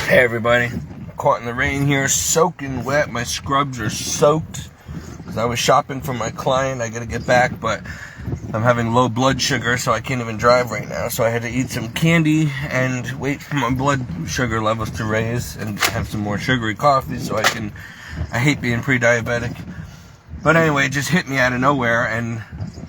Hey everybody, caught in the rain here, soaking wet. My scrubs are soaked because I was shopping for my client. I gotta get back, but I'm having low blood sugar, so I can't even drive right now. So I had to eat some candy and wait for my blood sugar levels to raise and have some more sugary coffee so I hate being pre-diabetic. But anyway, it just hit me out of nowhere, and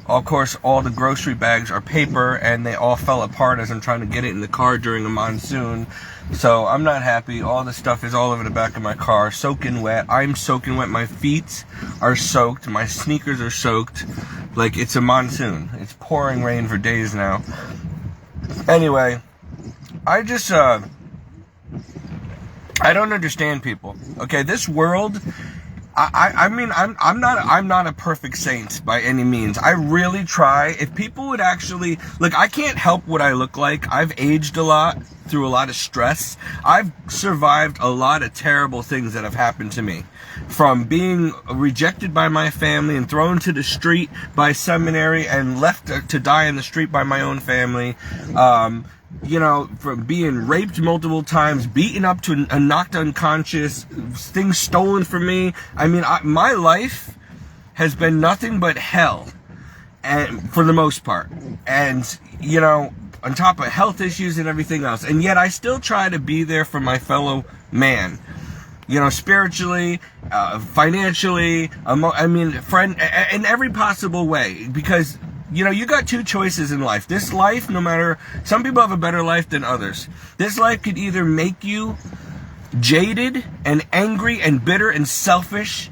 of course all the grocery bags are paper and they all fell apart as I'm trying to get it in the car during a monsoon. So I'm not happy. All the stuff is all over the back of my car, soaking wet. I'm soaking wet. My feet are soaked. My sneakers are soaked. Like it's a monsoon. It's pouring rain for days now. Anyway, I just I don't understand people. Okay, this world, I mean, I'm not a perfect saint by any means. I really try. If people would actually, look, I can't help what I look like. I've aged a lot through a lot of stress. I've survived a lot of terrible things that have happened to me. From being rejected by my family and thrown to the street by seminary and left to die in the street by my own family. You know, from being raped multiple times, beaten up to knocked unconscious, things stolen from me. I mean, my life has been nothing but hell, and for the most part. And, you know, on top of health issues and everything else. And yet I still try to be there for my fellow man. You know, spiritually, financially, friend, in every possible way. Because, you know, you got two choices in life. This life, no matter, some people have a better life than others. This life could either make you jaded and angry and bitter and selfish,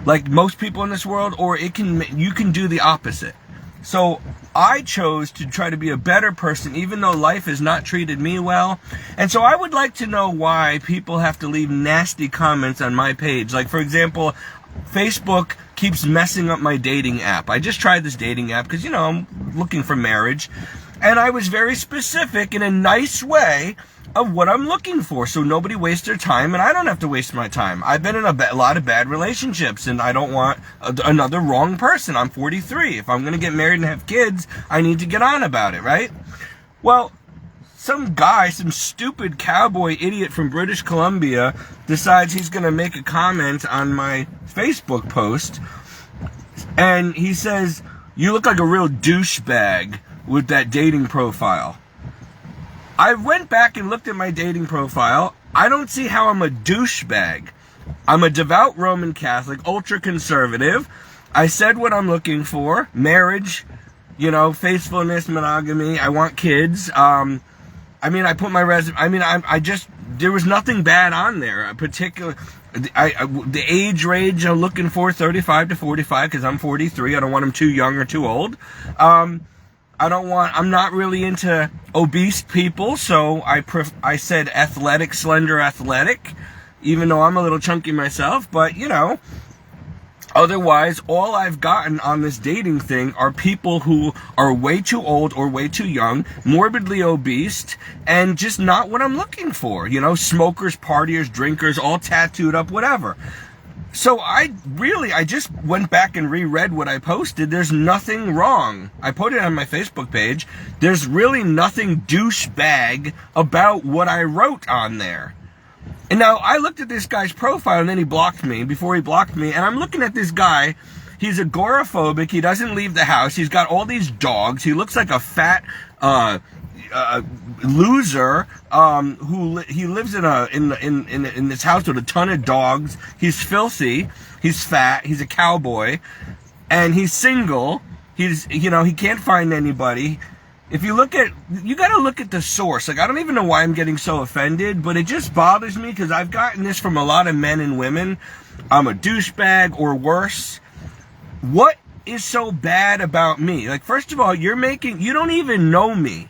like most people in this world, or you can do the opposite. So I chose to try to be a better person, even though life has not treated me well. And so I would like to know why people have to leave nasty comments on my page. Like, for example, Facebook keeps messing up my dating app. I just tried this dating app because, you know, I'm looking for marriage. And I was very specific in a nice way of what I'm looking for, so nobody wastes their time and I don't have to waste my time. I've been in a lot of bad relationships and I don't want another wrong person. I'm 43. If I'm going to get married and have kids, I need to get on about it, right? Well, some stupid cowboy idiot from British Columbia decides he's going to make a comment on my Facebook post, and he says, "You look like a real douchebag with that dating profile." I went back and looked at my dating profile. I don't see how I'm a douchebag. I'm a devout Roman Catholic, ultra-conservative. I said what I'm looking for. Marriage, you know, faithfulness, monogamy. I want kids. I put my resume. There was nothing bad on there. The age range I'm looking for, 35 to 45, because I'm 43. I don't want them too young or too old. I'm not really into obese people, so I said athletic, slender athletic, even though I'm a little chunky myself, but, you know, otherwise, all I've gotten on this dating thing are people who are way too old or way too young, morbidly obese, and just not what I'm looking for, you know, smokers, partiers, drinkers, all tattooed up, whatever. So I just went back and reread what I posted. There's nothing wrong. I put it on my Facebook page. There's really nothing douchebag about what I wrote on there. And now I looked at this guy's profile and then he blocked me before he blocked me. And I'm looking at this guy. He's agoraphobic. He doesn't leave the house. He's got all these dogs. He looks like a fat, loser he lives in this house with a ton of dogs. He's filthy, he's fat, he's a cowboy, and he's single. He can't find anybody. If you gotta look at the source. Like, I don't even know why I'm getting so offended, but it just bothers me because I've gotten this from a lot of men and women. I'm a douchebag or worse. What is so bad about me? Like, first of all, you don't even know me.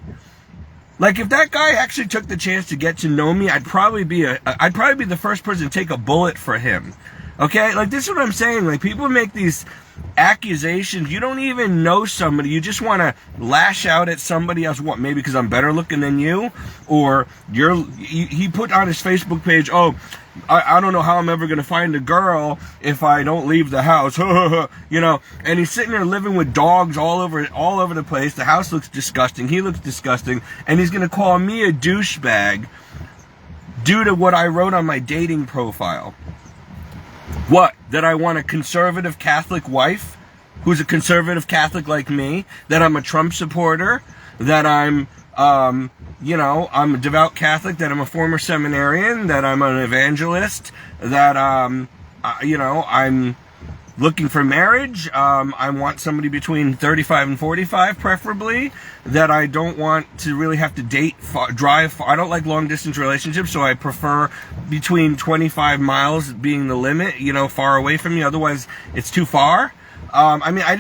Like, if that guy actually took the chance to get to know me, I'd probably be the first person to take a bullet for him. Okay, like this is what I'm saying. Like people make these accusations. You don't even know somebody. You just want to lash out at somebody else. What? Maybe because I'm better looking than you, or he put on his Facebook page, oh, I don't know how I'm ever gonna find a girl if I don't leave the house. You know, and he's sitting there living with dogs all over the place. The house looks disgusting. He looks disgusting, and he's gonna call me a douchebag due to what I wrote on my dating profile. What? That I want a conservative Catholic wife who's a conservative Catholic like me, that I'm a Trump supporter, that I'm I'm a devout Catholic, that I'm a former seminarian, that I'm an evangelist, that I'm looking for marriage. I want somebody between 35 and 45, preferably. That I don't want to really have to drive far. I don't like long distance relationships, so I prefer between 25 miles being the limit, far away from me. Otherwise, it's too far. I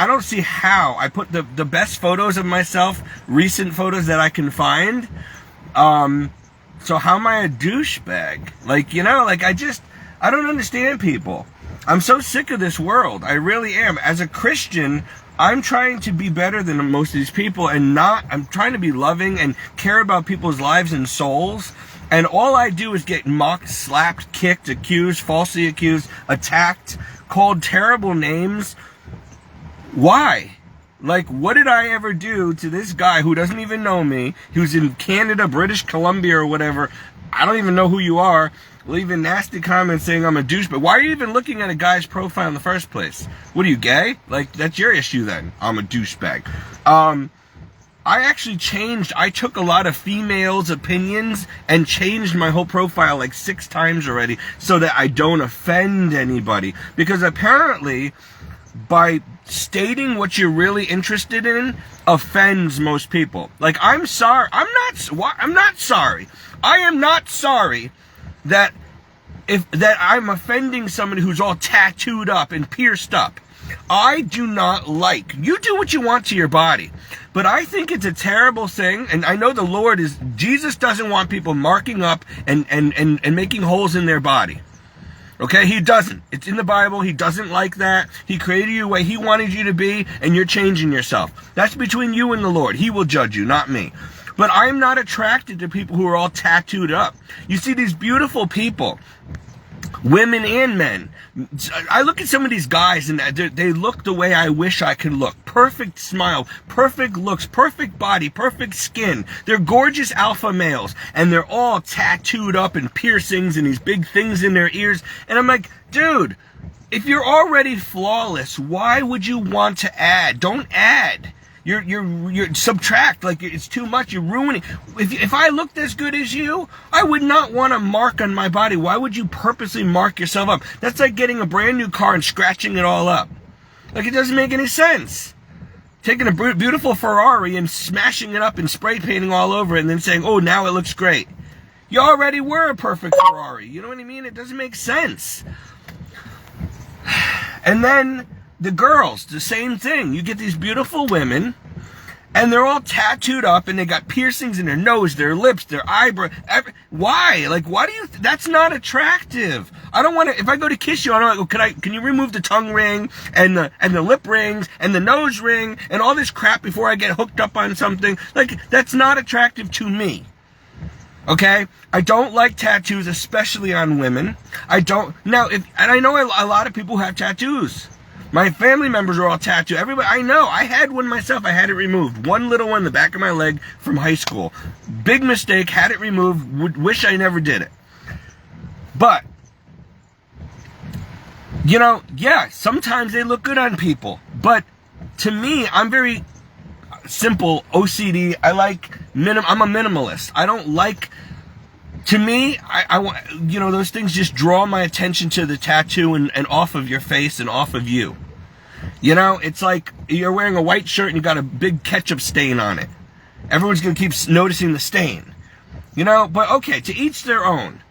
don't see how. I put the best photos of myself, recent photos that I can find. So how am I a douchebag? I don't understand people. I'm so sick of this world. I really am. As a Christian, I'm trying to be better than most of these people, I'm trying to be loving and care about people's lives and souls. And all I do is get mocked, slapped, kicked, accused, falsely accused, attacked, called terrible names. Why? What did I ever do to this guy who doesn't even know me, who's in Canada, British Columbia or whatever? I don't even know who you are. Leaving nasty comments saying I'm a douche, but why are you even looking at a guy's profile in the first place? What are you, gay? That's your issue then. I'm a douchebag. I took a lot of females' opinions and changed my whole profile 6 times already so that I don't offend anybody. Because apparently, by stating what you're really interested in offends most people. I'm sorry. I'm not sorry. I am not sorry that I'm offending somebody who's all tattooed up and pierced up. I do not like. You do what you want to your body. But I think it's a terrible thing, and I know Jesus doesn't want people marking up and making holes in their body. Okay? He doesn't. It's in the Bible. He doesn't like that. He created you the way he wanted you to be, and you're changing yourself. That's between you and the Lord. He will judge you, not me. But I'm not attracted to people who are all tattooed up. You see these beautiful people, women and men. I look at some of these guys and they look the way I wish I could look. Perfect smile, perfect looks, perfect body, perfect skin. They're gorgeous alpha males and they're all tattooed up and piercings and these big things in their ears. And I'm like, dude, if you're already flawless, why would you want to add? Don't add. You're subtract, it's too much, you're ruining. If I looked as good as you, I would not want a mark on my body. Why would you purposely mark yourself up? That's like getting a brand new car and scratching it all up. It doesn't make any sense. Taking a beautiful Ferrari and smashing it up and spray painting all over it and then saying, oh, now it looks great. You already were a perfect Ferrari. You know what I mean? It doesn't make sense. And then the girls, the same thing. You get these beautiful women, and they're all tattooed up, and they got piercings in their nose, their lips, their eyebrow. Why? Why do you? That's not attractive. I don't want to. If I go to kiss you, I don't. Can you remove the tongue ring and the lip rings and the nose ring and all this crap before I get hooked up on something? That's not attractive to me. Okay? I don't like tattoos, especially on women. I don't. Now, and I know a lot of people who have tattoos. My family members are all tattooed. Everybody, I know. I had one myself. I had it removed. One little one in the back of my leg from high school. Big mistake. Had it removed. Wish I never did it. But, yeah, sometimes they look good on people. But to me, I'm very simple, OCD. I'm a minimalist. I don't like. To me, I want, those things just draw my attention to the tattoo and off of your face and off of you. It's like you're wearing a white shirt and you got a big ketchup stain on it. Everyone's going to keep noticing the stain. But okay, to each their own.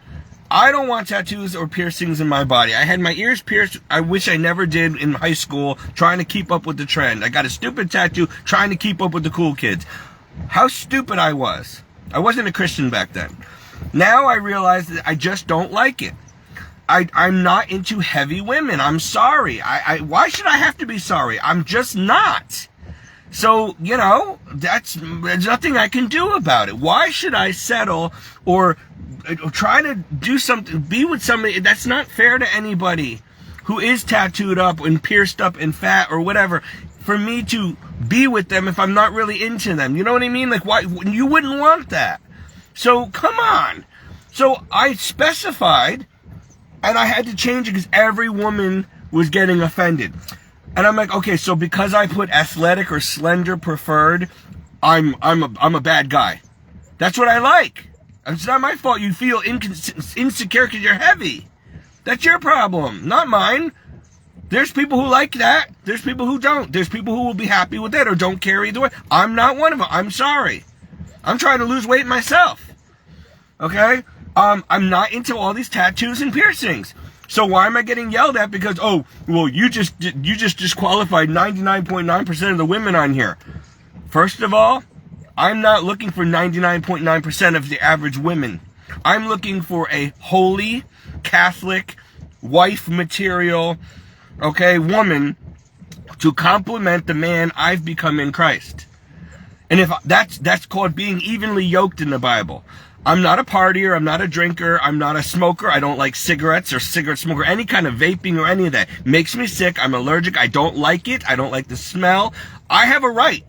I don't want tattoos or piercings in my body. I had my ears pierced. I wish I never did in high school, trying to keep up with the trend. I got a stupid tattoo trying to keep up with the cool kids. How stupid I was. I wasn't a Christian back then. Now I realize that I just don't like it. I'm not into heavy women. I'm sorry. Why should I have to be sorry? I'm just not. So, you know, there's nothing I can do about it. Why should I settle or try to do something, be with somebody? That's not fair to anybody who is tattooed up and pierced up and fat or whatever, for me to be with them if I'm not really into them. You know what I mean? Like, why? You wouldn't want that. So, come on. So, I specified, and I had to change it because every woman was getting offended. And I'm like, okay, so because I put athletic or slender preferred, I'm a bad guy. That's what I like. It's not my fault you feel insecure because you're heavy. That's your problem, not mine. There's people who like that. There's people who don't. There's people who will be happy with that or don't care either way. I'm not one of them. I'm sorry. I'm trying to lose weight myself. Okay? I'm not into all these tattoos and piercings. So why am I getting yelled at? Because, oh, well, you just disqualified 99.9% of the women on here. First of all, I'm not looking for 99.9% of the average women. I'm looking for a holy, Catholic, wife material, okay, woman to complement the man I've become in Christ. And if that's called being evenly yoked in the Bible. I'm not a partier, I'm not a drinker, I'm not a smoker, I don't like cigarettes or cigarette smoke or any kind of vaping or any of that. Makes me sick, I'm allergic, I don't like it, I don't like the smell. I have a right.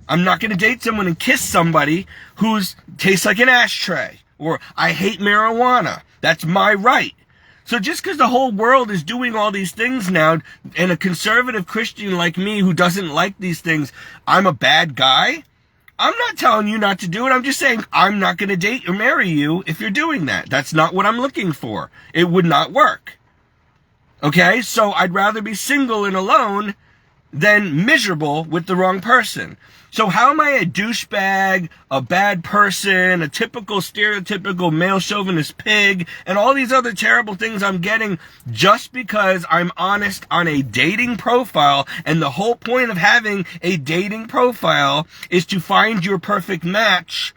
I'm not going to date someone and kiss somebody who's tastes like an ashtray. Or I hate marijuana. That's my right. So just because the whole world is doing all these things now, and a conservative Christian like me who doesn't like these things, I'm a bad guy? I'm not telling you not to do it. I'm just saying I'm not going to date or marry you if you're doing that. That's not what I'm looking for. It would not work. Okay? So I'd rather be single and alone than miserable with the wrong person. So how am I a douchebag, a bad person, a typical stereotypical male chauvinist pig, and all these other terrible things I'm getting just because I'm honest on a dating profile? And the whole point of having a dating profile is to find your perfect match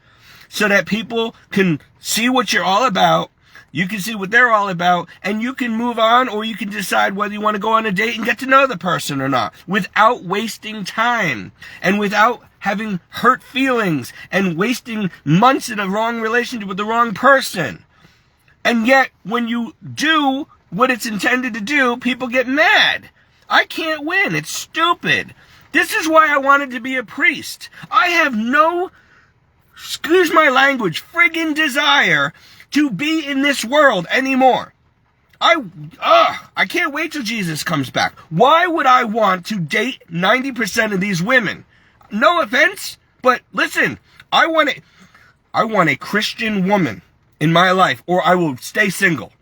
so that people can see what you're all about. You can see what they're all about, and you can move on, or you can decide whether you want to go on a date and get to know the person or not, without wasting time, and without having hurt feelings, and wasting months in a wrong relationship with the wrong person. And yet, when you do what it's intended to do, people get mad. I can't win. It's stupid. This is why I wanted to be a priest. I have no, excuse my language, friggin' desire to be in this world anymore. I can't wait till Jesus comes back. Why would I want to date 90% of these women? No offense, but listen, I want a Christian woman in my life, or I will stay single.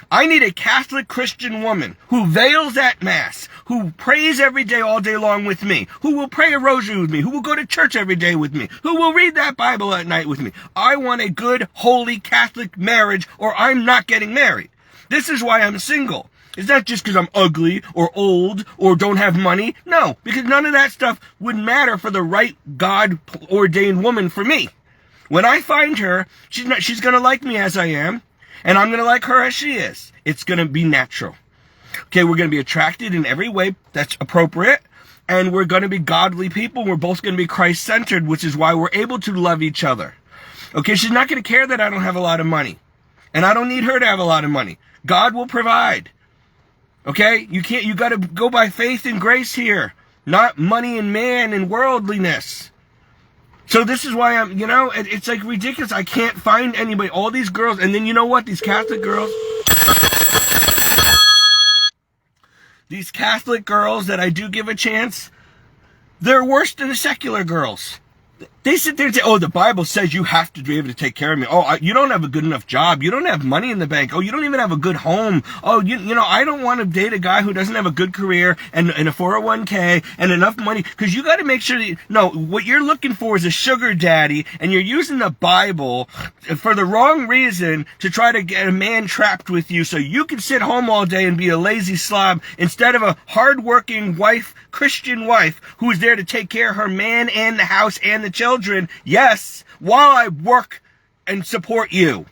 I need a Catholic Christian woman who veils at Mass, who prays every day, all day long with me, who will pray a rosary with me, who will go to church every day with me, who will read that Bible at night with me. I want a good, holy Catholic marriage, or I'm not getting married. This is why I'm single. It's not just because I'm ugly or old or don't have money. No, because none of that stuff would matter for the right God-ordained woman for me. When I find her, she's going to like me as I am. And I'm going to like her as she is. It's going to be natural. Okay, we're going to be attracted in every way that's appropriate. And we're going to be godly people. We're both going to be Christ-centered, which is why we're able to love each other. Okay, she's not going to care that I don't have a lot of money. And I don't need her to have a lot of money. God will provide. Okay, you got to go by faith and grace here. Not money and man and worldliness. So this is why it's like ridiculous. I can't find anybody. All these girls, and then you know what? These Catholic girls that I do give a chance, they're worse than the secular girls. They sit there and say, oh, the Bible says you have to be able to take care of me. Oh, you don't have a good enough job. You don't have money in the bank. Oh, you don't even have a good home. Oh, I don't want to date a guy who doesn't have a good career and a 401k and enough money. Because you got to make sure that, what you're looking for is a sugar daddy, and you're using the Bible for the wrong reason to try to get a man trapped with you so you can sit home all day and be a lazy slob instead of a hardworking wife, Christian wife, who is there to take care of her man and the house and the children. Yes, while I work and support you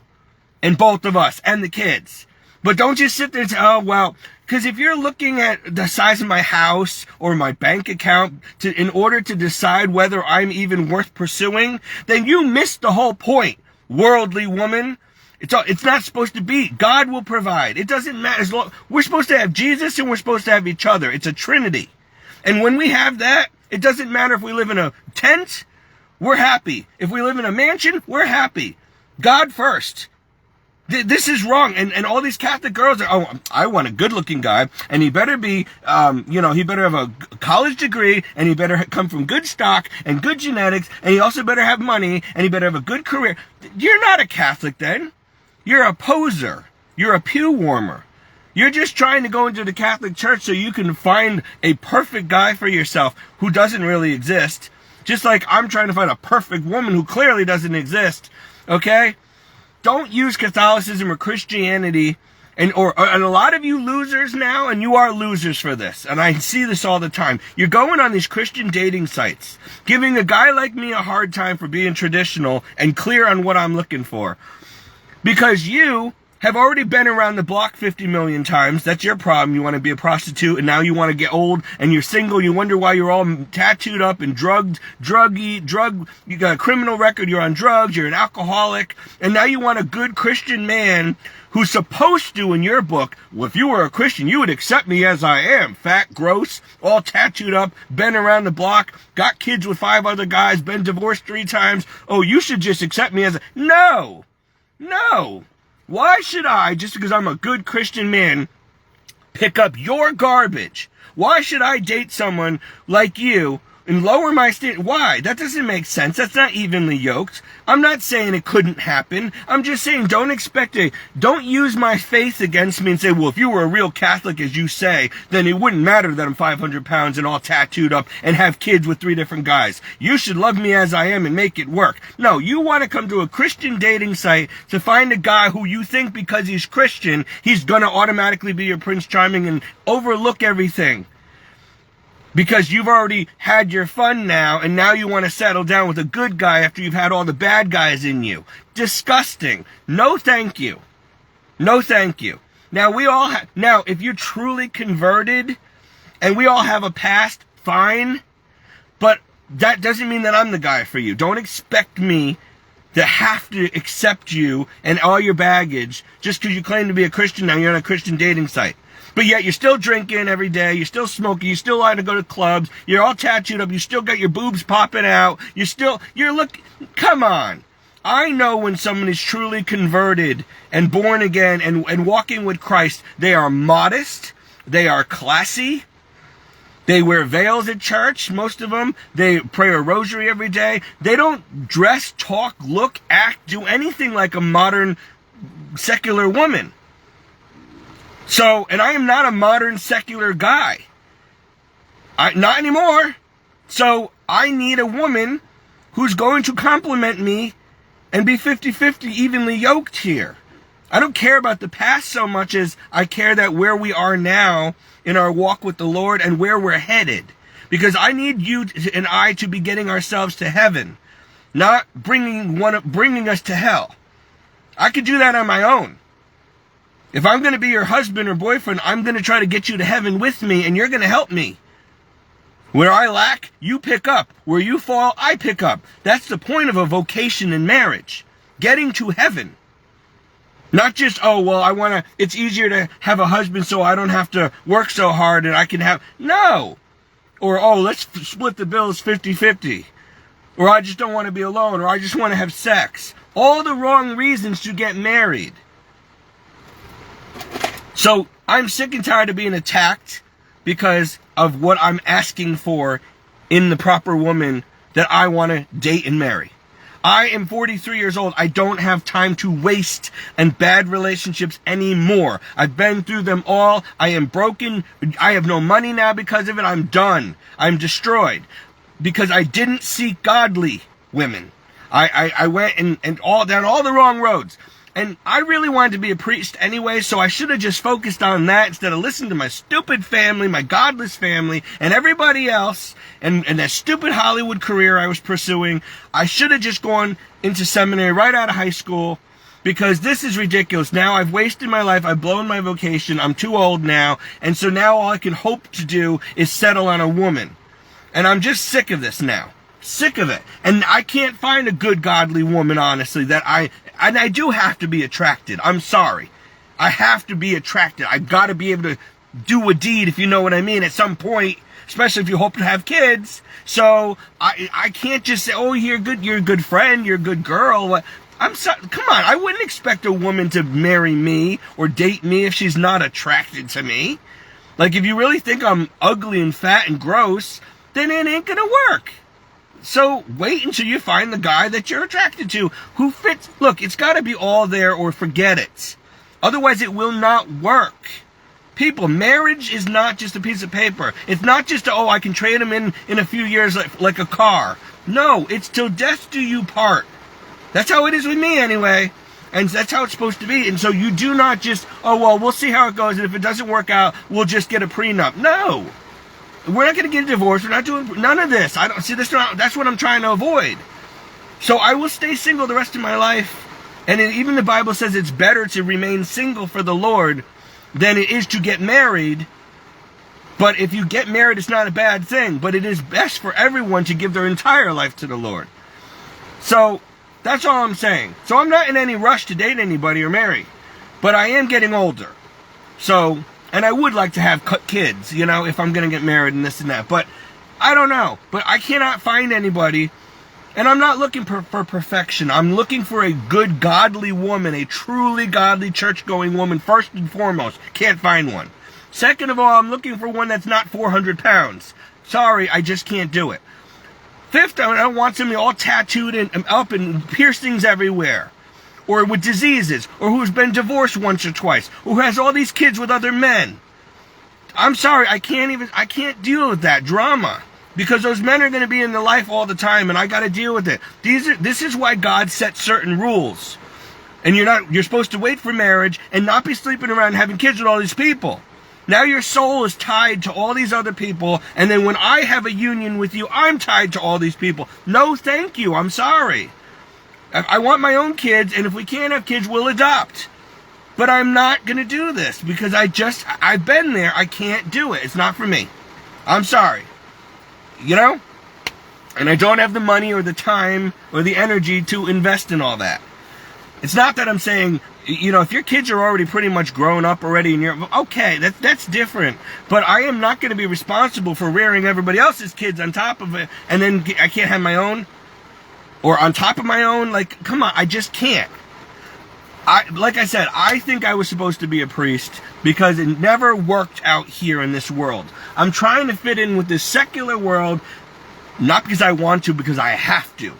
and both of us and the kids. But don't just sit there and say, oh, well, because if you're looking at the size of my house or my bank account in order to decide whether I'm even worth pursuing, then you missed the whole point, worldly woman. It's not supposed to be. God will provide. It doesn't matter. We're supposed to have Jesus and we're supposed to have each other. It's a trinity. And when we have that, it doesn't matter if we live in a tent, we're happy. If we live in a mansion, we're happy. God first. This is wrong. And all these Catholic girls are, oh, I want a good looking guy, and he better be, he better have a college degree, and he better come from good stock and good genetics, and he also better have money, and he better have a good career. You're not a Catholic then. You're a poser. You're a pew warmer. You're just trying to go into the Catholic Church so you can find a perfect guy for yourself who doesn't really exist. Just like I'm trying to find a perfect woman who clearly doesn't exist. Okay? Don't use Catholicism or Christianity, and a lot of you losers now, and you are losers for this, and I see this all the time. You're going on these Christian dating sites, giving a guy like me a hard time for being traditional and clear on what I'm looking for. Because you have already been around the block 50 million times. That's your problem. You want to be a prostitute, and now you want to get old, and you're single. You wonder why you're all tattooed up and you got a criminal record, you're on drugs, you're an alcoholic, and now you want a good Christian man who's supposed to, in your book, well, if you were a Christian, you would accept me as I am. Fat, gross, all tattooed up, been around the block, got kids with 5 other guys, been divorced 3 times. Oh, you should just accept me as a... No! Why should I, just because I'm a good Christian man, pick up your garbage? Why should I date someone like you and lower my standard? Why? That doesn't make sense. That's not evenly yoked. I'm not saying it couldn't happen. I'm just saying don't use my faith against me and say, well, if you were a real Catholic, as you say, then it wouldn't matter that I'm 500 pounds and all tattooed up and have kids with 3 different guys. You should love me as I am and make it work. No, you want to come to a Christian dating site to find a guy who you think because he's Christian, he's going to automatically be your Prince Charming and overlook everything. Because you've already had your fun now, and now you want to settle down with a good guy after you've had all the bad guys in you. Disgusting. No thank you. No thank you. Now if you're truly converted, and we all have a past, fine. But that doesn't mean that I'm the guy for you. Don't expect me to have to accept you and all your baggage just because you claim to be a Christian now. You're on a Christian dating site. But yet you're still drinking every day, you're still smoking, you still like to go to clubs, you're all tattooed up, you still got your boobs popping out, come on. I know when someone is truly converted and born again and walking with Christ, they are modest, they are classy, they wear veils at church, most of them, they pray a rosary every day, they don't dress, talk, look, act, do anything like a modern secular woman. So, and I am not a modern secular guy. Not anymore. So, I need a woman who's going to compliment me and be 50-50 evenly yoked here. I don't care about the past so much as I care that where we are now in our walk with the Lord and where we're headed. Because I need you and I to be getting ourselves to heaven, not bringing us to hell. I could do that on my own. If I'm going to be your husband or boyfriend, I'm going to try to get you to heaven with me, and you're going to help me. Where I lack, you pick up. Where you fall, I pick up. That's the point of a vocation in marriage. Getting to heaven. Not just, it's easier to have a husband so I don't have to work so hard and I can have... No! Or, let's split the bills 50-50. Or I just don't want to be alone. Or I just want to have sex. All the wrong reasons to get married. So, I'm sick and tired of being attacked because of what I'm asking for in the proper woman that I want to date and marry. I am 43 years old. I don't have time to waste in bad relationships anymore. I've been through them all. I am broken. I have no money now because of it. I'm done. I'm destroyed. Because I didn't seek godly women. I went and all down all the wrong roads. And I really wanted to be a priest anyway, so I should have just focused on that instead of listening to my stupid family, my godless family, and everybody else, and that stupid Hollywood career I was pursuing. I should have just gone into seminary right out of high school because this is ridiculous. Now I've wasted my life. I've blown my vocation. I'm too old now. And so now all I can hope to do is settle on a woman. And I'm just sick of this now. Sick of it. And I can't find a good, godly woman, honestly, and I do have to be attracted. I'm sorry. I have to be attracted. I've got to be able to do a deed, if you know what I mean, at some point, especially if you hope to have kids. So I can't just say, oh, you're a good friend, you're a good girl. I'm sorry. Come on. I wouldn't expect a woman to marry me or date me if she's not attracted to me. Like, if you really think I'm ugly and fat and gross, then it ain't gonna work. So wait until you find the guy that you're attracted to who fits. Look, it's got to be all there or forget it. Otherwise, it will not work. People, marriage is not just a piece of paper. It's not just, oh, I can trade him in a few years like a car. No, it's till death do you part. That's how it is with me anyway. And that's how it's supposed to be. And so you do not just, oh, well, we'll see how it goes. And if it doesn't work out, we'll just get a prenup. No. We're not going to get a divorce. We're not doing none of this. I don't see this. That's what I'm trying to avoid. So I will stay single the rest of my life. And even the Bible says it's better to remain single for the Lord than it is to get married. But if you get married, it's not a bad thing. But it is best for everyone to give their entire life to the Lord. So that's all I'm saying. So I'm not in any rush to date anybody or marry. But I am getting older. So, and I would like to have kids, you know, if I'm going to get married and this and that. But I don't know. But I cannot find anybody. And I'm not looking for perfection. I'm looking for a good, godly woman, a truly godly, church-going woman, first and foremost. Can't find one. Second of all, I'm looking for one that's not 400 pounds. Sorry, I just can't do it. Fifth, I don't want somebody all tattooed and up and piercings everywhere. Or with diseases. Or who's been divorced once or twice. Or who has all these kids with other men. I'm sorry, I can't deal with that drama. Because those men are going to be in the life all the time, and I got to deal with it. This is why God set certain rules. And you're supposed to wait for marriage and not be sleeping around and having kids with all these people. Now your soul is tied to all these other people, and then when I have a union with you, I'm tied to all these people. No, thank you. I'm sorry. I want my own kids, and if we can't have kids, we'll adopt. But I'm not going to do this because I've been there. I can't do it. It's not for me. I'm sorry. You know? And I don't have the money or the time or the energy to invest in all that. It's not that I'm saying, you know, if your kids are already pretty much grown up already and you're, okay, that's different. But I am not going to be responsible for rearing everybody else's kids on top of it, and then I can't have my own? Or on top of my own? Like, come on, I just can't. Like I said, I think I was supposed to be a priest because it never worked out here in this world. I'm trying to fit in with this secular world, not because I want to, because I have to.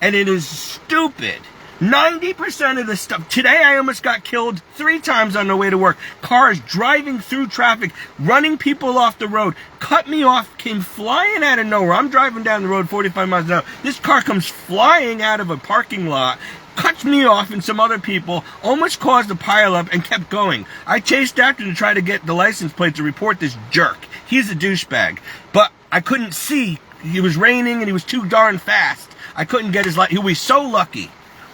And it is stupid. 90% of the stuff. Today I almost got killed 3 times on the way to work. Cars driving through traffic, running people off the road, cut me off, came flying out of nowhere. I'm driving down the road 45 miles an hour. This car comes flying out of a parking lot, cuts me off and some other people, almost caused a pileup and kept going. I chased after to try to get the license plate to report this jerk. He's a douchebag. But I couldn't see. It was raining and he was too darn fast. I couldn't get his light. He was so lucky.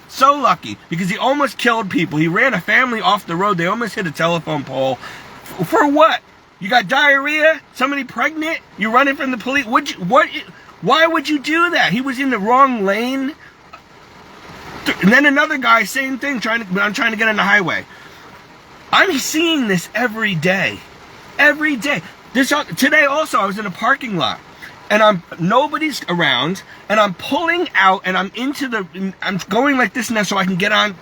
So lucky. Because he almost killed people. He ran a family off the road. They almost hit a telephone pole. For what? You got diarrhea? Somebody pregnant? You're running from the police? Why would you do that? He was in the wrong lane. And then another guy, same thing, I'm trying to get on the highway. I'm seeing this every day. Every day. Today also, I was in a parking lot. And nobody's around. And I'm pulling out, and I'm going like this now so I can get on.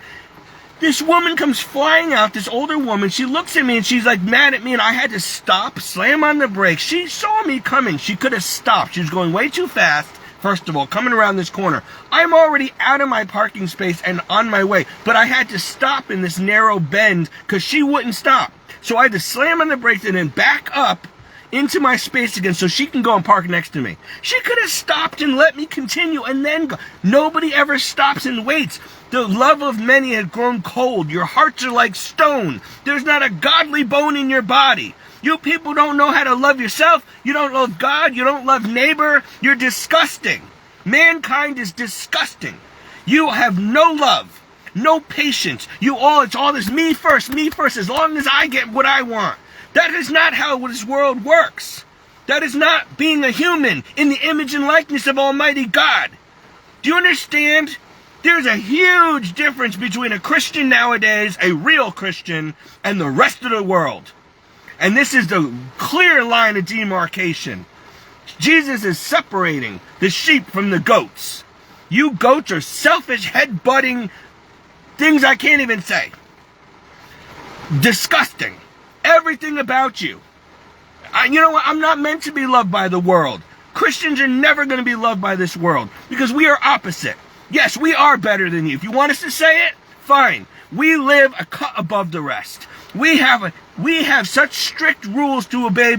This woman comes flying out, this older woman. She looks at me, and she's like mad at me, and I had to stop, slam on the brakes. She saw me coming. She could have stopped. She was going way too fast. First of all, coming around this corner. I'm already out of my parking space and on my way. But I had to stop in this narrow bend because she wouldn't stop. So I had to slam on the brakes and then back up into my space again so she can go and park next to me. She could have stopped and let me continue and then go. Nobody ever stops and waits. The love of many has grown cold. Your hearts are like stone. There's not a godly bone in your body. You people don't know how to love yourself. You don't love God. You don't love neighbor. You're disgusting. Mankind is disgusting. You have no love. no patience. It's all this me first, as long as I get what I want. That is not how this world works. That is not being a human in the image and likeness of Almighty God. Do you understand? There's a huge difference between a Christian nowadays, a real Christian, and the rest of the world. And this is the clear line of demarcation. Jesus is separating the sheep from the goats. You goats are selfish, head-butting things I can't even say. Disgusting. Everything about you. You know what? I'm not meant to be loved by the world. Christians are never going to be loved by this world because we are opposite. Yes, we are better than you. If you want us to say it, fine. We live a cut above the rest. We have such strict rules to obey.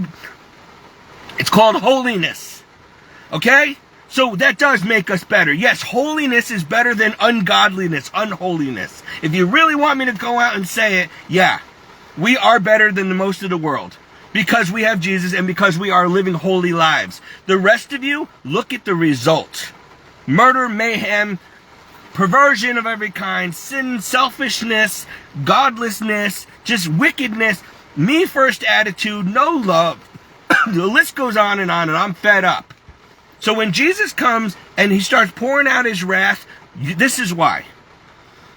It's called holiness. Okay? So that does make us better. Yes, holiness is better than ungodliness, unholiness. If you really want me to go out and say it, yeah, we are better than the most of the world because we have Jesus and because we are living holy lives. The rest of you, look at the result. Murder, mayhem, perversion of every kind, sin, selfishness, godlessness, just wickedness, me first attitude, no love. The list goes on and I'm fed up. So when Jesus comes and he starts pouring out his wrath, this is why.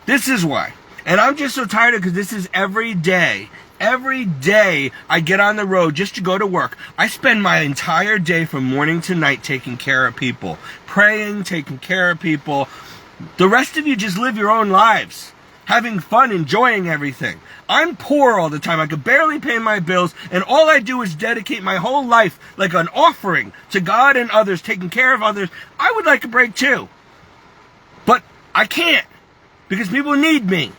This is why. And I'm just so tired of it because this is every day. Every day I get on the road just to go to work. I spend my entire day from morning to night taking care of people. Praying, taking care of people. The rest of you just live your own lives. Having fun, enjoying everything. I'm poor all the time. I could barely pay my bills. And all I do is dedicate my whole life like an offering to God and others, taking care of others. I would like a break too. But I can't. Because people need me.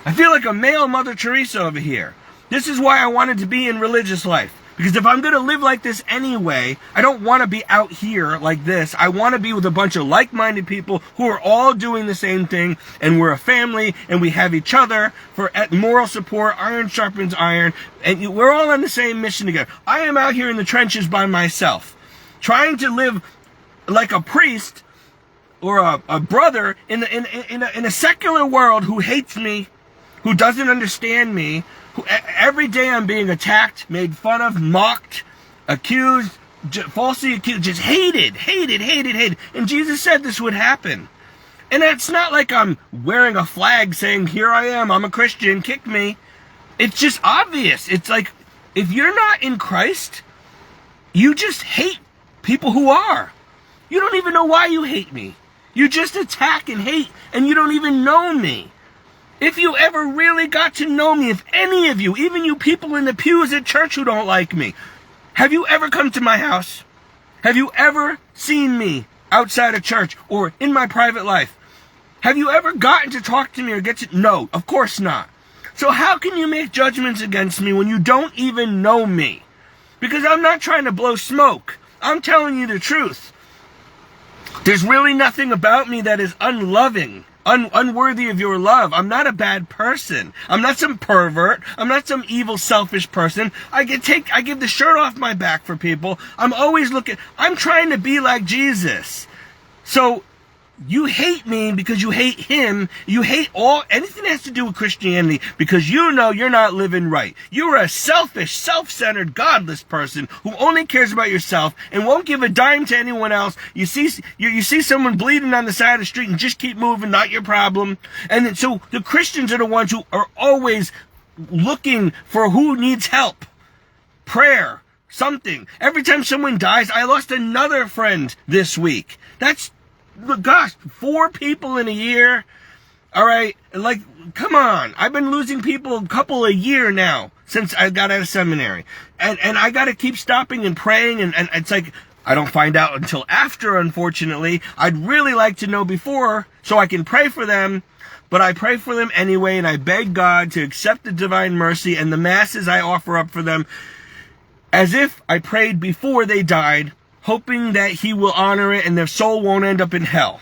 I feel like a male Mother Teresa over here. This is why I wanted to be in religious life. Because if I'm going to live like this anyway, I don't want to be out here like this. I want to be with a bunch of like-minded people who are all doing the same thing. And we're a family and we have each other for moral support. Iron sharpens iron. And we're all on the same mission together. I am out here in the trenches by myself. Trying to live like a priest or a brother in a secular world who hates me, who doesn't understand me, who every day I'm being attacked, made fun of, mocked, accused, falsely accused, just hated. And Jesus said this would happen. And it's not like I'm wearing a flag saying, here I am, I'm a Christian, kick me. It's just obvious. It's like, if you're not in Christ, you just hate people who are. You don't even know why you hate me. You just attack and hate, and you don't even know me. If you ever really got to know me, if any of you, even you people in the pews at church who don't like me, have you ever come to my house? Have you ever seen me outside of church or in my private life? Have you ever gotten to talk to me or get to... No, of course not. So how can you make judgments against me when you don't even know me? Because I'm not trying to blow smoke. I'm telling you the truth. There's really nothing about me that is unloving. Unworthy of your love. I'm not a bad person. I'm not some pervert. I'm not some evil, selfish person. I give the shirt off my back for people. I'm always I'm trying to be like Jesus. So, you hate me because you hate him. You hate anything that has to do with Christianity because you know you're not living right. You're a selfish, self-centered, godless person who only cares about yourself and won't give a dime to anyone else. You see someone bleeding on the side of the street and just keep moving, not your problem. And then, so the Christians are the ones who are always looking for who needs help. Prayer, something. Every time someone dies, I lost another friend this week. Gosh, 4 people in a year. All right, like, come on. I've been losing people a couple a year now since I got out of seminary. And I got to keep stopping and praying. And it's like, I don't find out until after, unfortunately. I'd really like to know before so I can pray for them. But I pray for them anyway, and I beg God to accept the divine mercy and the masses I offer up for them as if I prayed before they died, hoping that he will honor it and their soul won't end up in hell.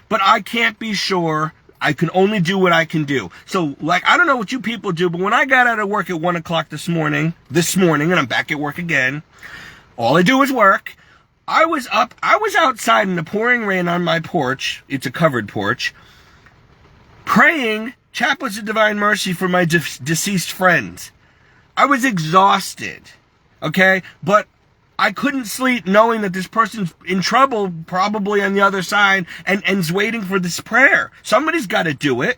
But I can't be sure. I can only do what I can do. So, like, I don't know what you people do, but when I got out of work at 1 o'clock this morning, and I'm back at work again, all I do is work. I was outside in the pouring rain on my porch. It's a covered porch. praying chaplets of divine mercy for my deceased friends. I was exhausted, okay? But I couldn't sleep knowing that this person's in trouble, probably on the other side, and is waiting for this prayer. Somebody's got to do it.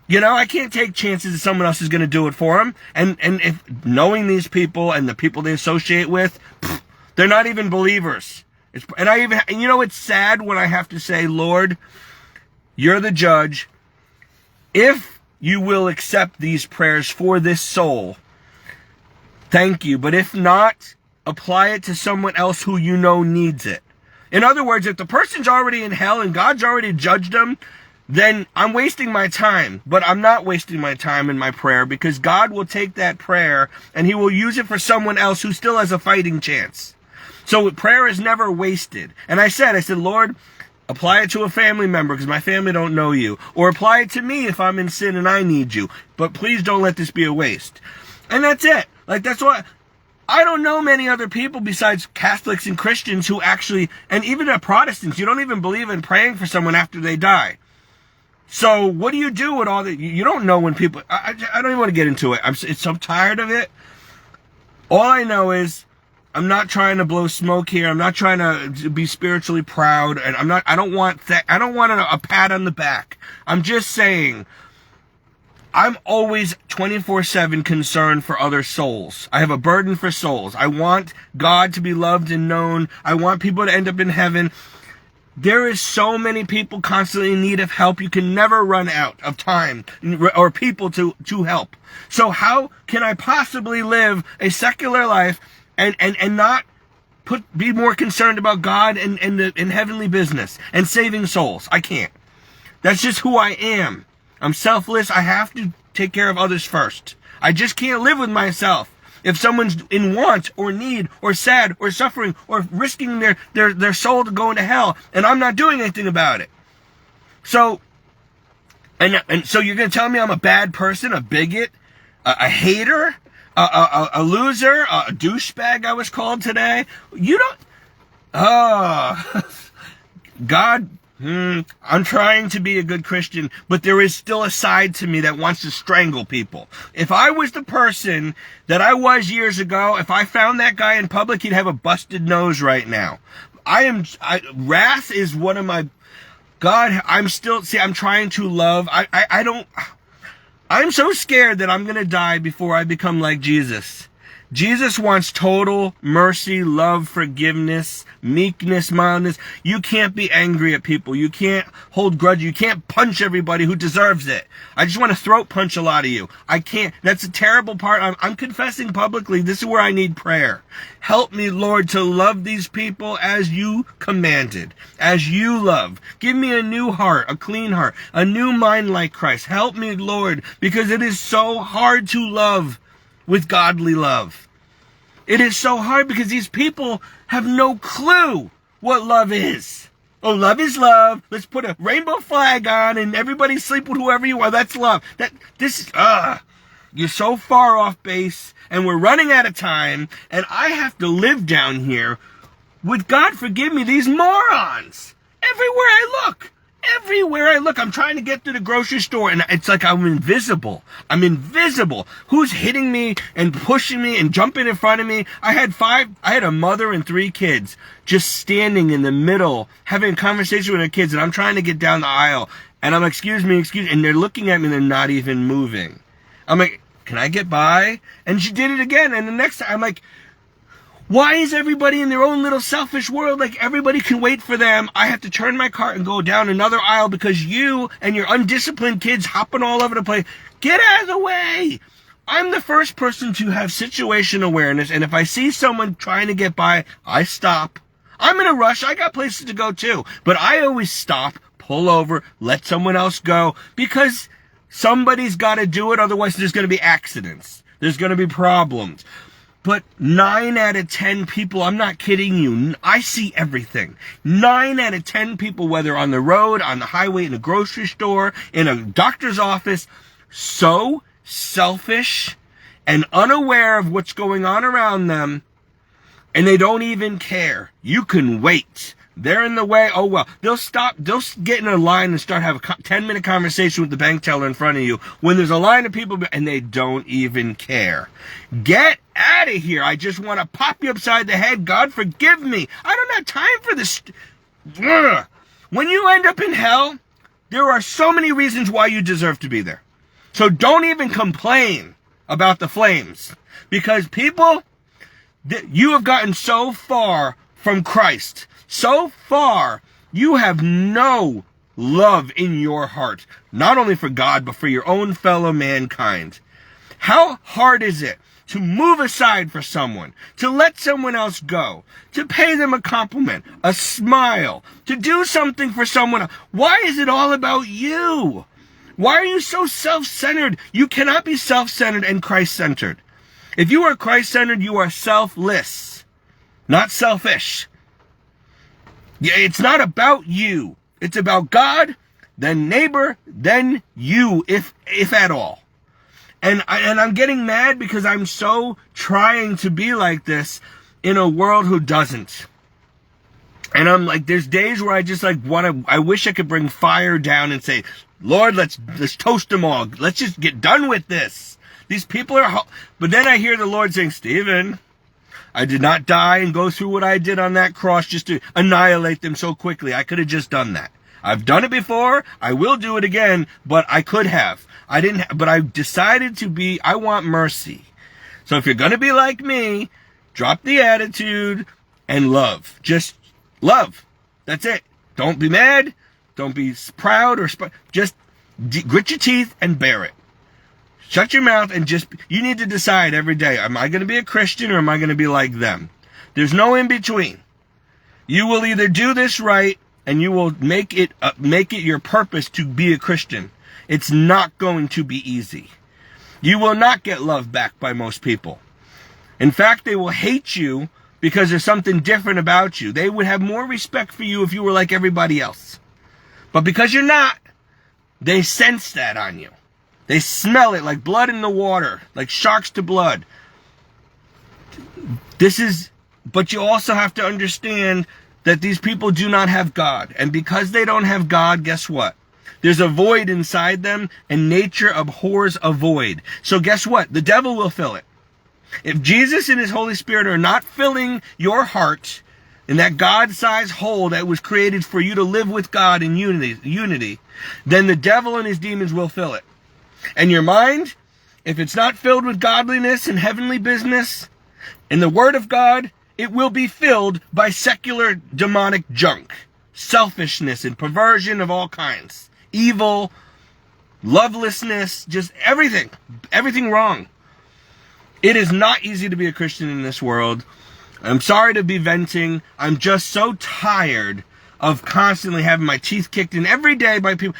You know, I can't take chances that someone else is going to do it for them. And if knowing these people and the people they associate with, they're not even believers. And you know, it's sad when I have to say, Lord, you're the judge. If you will accept these prayers for this soul, thank you. But if not, apply it to someone else who you know needs it. In other words, if the person's already in hell and God's already judged them, then I'm wasting my time. But I'm not wasting my time in my prayer, because God will take that prayer and he will use it for someone else who still has a fighting chance. So prayer is never wasted. And I said, Lord, apply it to a family member because my family don't know you. Or apply it to me if I'm in sin and I need you. But please don't let this be a waste. And that's it. Like, that's what... I don't know many other people besides Catholics and Christians who actually, and even Protestants, you don't even believe in praying for someone after they die. So what do you do with all that? You don't know when people, I don't even want to get into it. I'm so tired of it. All I know is I'm not trying to blow smoke here. I'm not trying to be spiritually proud. And I don't want a pat on the back. I'm just saying, I'm always 24/7 concerned for other souls. I have a burden for souls. I want God to be loved and known. I want people to end up in heaven. There is so many people constantly in need of help. You can never run out of time or people to help. So how can I possibly live a secular life and not be more concerned about God and heavenly business and saving souls? I can't. That's just who I am. I'm selfless. I have to take care of others first. I just can't live with myself. If someone's in want or need or sad or suffering or risking their soul to go into hell and I'm not doing anything about it. So, and so you're going to tell me I'm a bad person, a bigot, a hater, a loser, a douchebag I was called today? You don't... God... I'm trying to be a good Christian, but there is still a side to me that wants to strangle people. If I was the person that I was years ago, if I found that guy in public, he'd have a busted nose right now. Wrath is one of my... God, I'm trying to love. I'm so scared that I'm going to die before I become like Jesus. Jesus wants total mercy, love, forgiveness, meekness, mildness. You can't be angry at people. You can't hold grudge. You can't punch everybody who deserves it. I just want to throat punch a lot of you. I can't. That's a terrible part. I'm confessing publicly. This is where I need prayer. Help me, Lord, to love these people as you commanded, as you love. Give me a new heart, a clean heart, a new mind like Christ. Help me, Lord, because it is so hard to love with godly love. It is so hard because these people have no clue what love is. Oh, love is love. Let's put a rainbow flag on and everybody sleep with whoever you are. That's love. You're so far off base and we're running out of time and I have to live down here with, God forgive me, these morons. Everywhere I look. Everywhere I look, I'm trying to get to the grocery store and it's like I'm invisible. I'm invisible. Who's hitting me and pushing me and jumping in front of me? I had a mother and 3 kids just standing in the middle, having a conversation with their kids, and I'm trying to get down the aisle. And I'm like, excuse me, and they're looking at me and they're not even moving. I'm like, can I get by? And she did it again. And the next time, I'm like, why is everybody in their own little selfish world? Like everybody can wait for them. I have to turn my cart and go down another aisle because you and your undisciplined kids hopping all over the place. Get out of the way. I'm the first person to have situation awareness. And if I see someone trying to get by, I stop. I'm in a rush. I got places to go too. But I always stop, pull over, let someone else go because somebody's got to do it. Otherwise, there's going to be accidents. There's going to be problems. But 9 out of 10 people, I'm not kidding you, I see everything. 9 out of 10 people, whether on the road, on the highway, in a grocery store, in a doctor's office, so selfish and unaware of what's going on around them, and they don't even care. You can wait. They're in the way. Oh, well, they'll get in a line and start having a 10-minute conversation with the bank teller in front of you when there's a line of people and they don't even care. Get out of here. I just want to pop you upside the head. God forgive me. I don't have time for this. When you end up in hell, there are so many reasons why you deserve to be there. So don't even complain about the flames, because people, you have gotten so far from Christ. So far, you have no love in your heart, not only for God, but for your own fellow mankind. How hard is it to move aside for someone, to let someone else go, to pay them a compliment, a smile, to do something for someone else? Why is it all about you? Why are you so self-centered? You cannot be self-centered and Christ-centered. If you are Christ-centered, you are selfless, not selfish. It's not about you. It's about God, then neighbor, then you, if at all. And I'm getting mad because I'm so trying to be like this in a world who doesn't. And I'm like, there's days where I just like I wish I could bring fire down and say, Lord, let's toast them all. Let's just get done with this. These people are, but then I hear the Lord saying, Stephen, I did not die and go through what I did on that cross just to annihilate them so quickly. I could have just done that. I've done it before. I will do it again, but I could have. I didn't, but I decided I want mercy. So if you're going to be like me, drop the attitude and love. Just love. That's it. Don't be mad. Don't be proud just grit your teeth and bear it. Shut your mouth and you need to decide every day, am I going to be a Christian or am I going to be like them? There's no in between. You will either do this right and you will make it your purpose to be a Christian. It's not going to be easy. You will not get love back by most people. In fact, they will hate you because there's something different about you. They would have more respect for you if you were like everybody else. But because you're not, they sense that on you. They smell it like blood in the water, like sharks to blood. But you also have to understand that these people do not have God. And because they don't have God, guess what? There's a void inside them, and nature abhors a void. So guess what? The devil will fill it. If Jesus and his Holy Spirit are not filling your heart in that God-sized hole that was created for you to live with God in unity, then the devil and his demons will fill it. And your mind, if it's not filled with godliness and heavenly business and the Word of God, it will be filled by secular demonic junk, selfishness and perversion of all kinds, evil, lovelessness, just everything wrong. It is not easy to be a Christian in this world. I'm sorry to be venting. I'm just so tired of constantly having my teeth kicked in every day by people.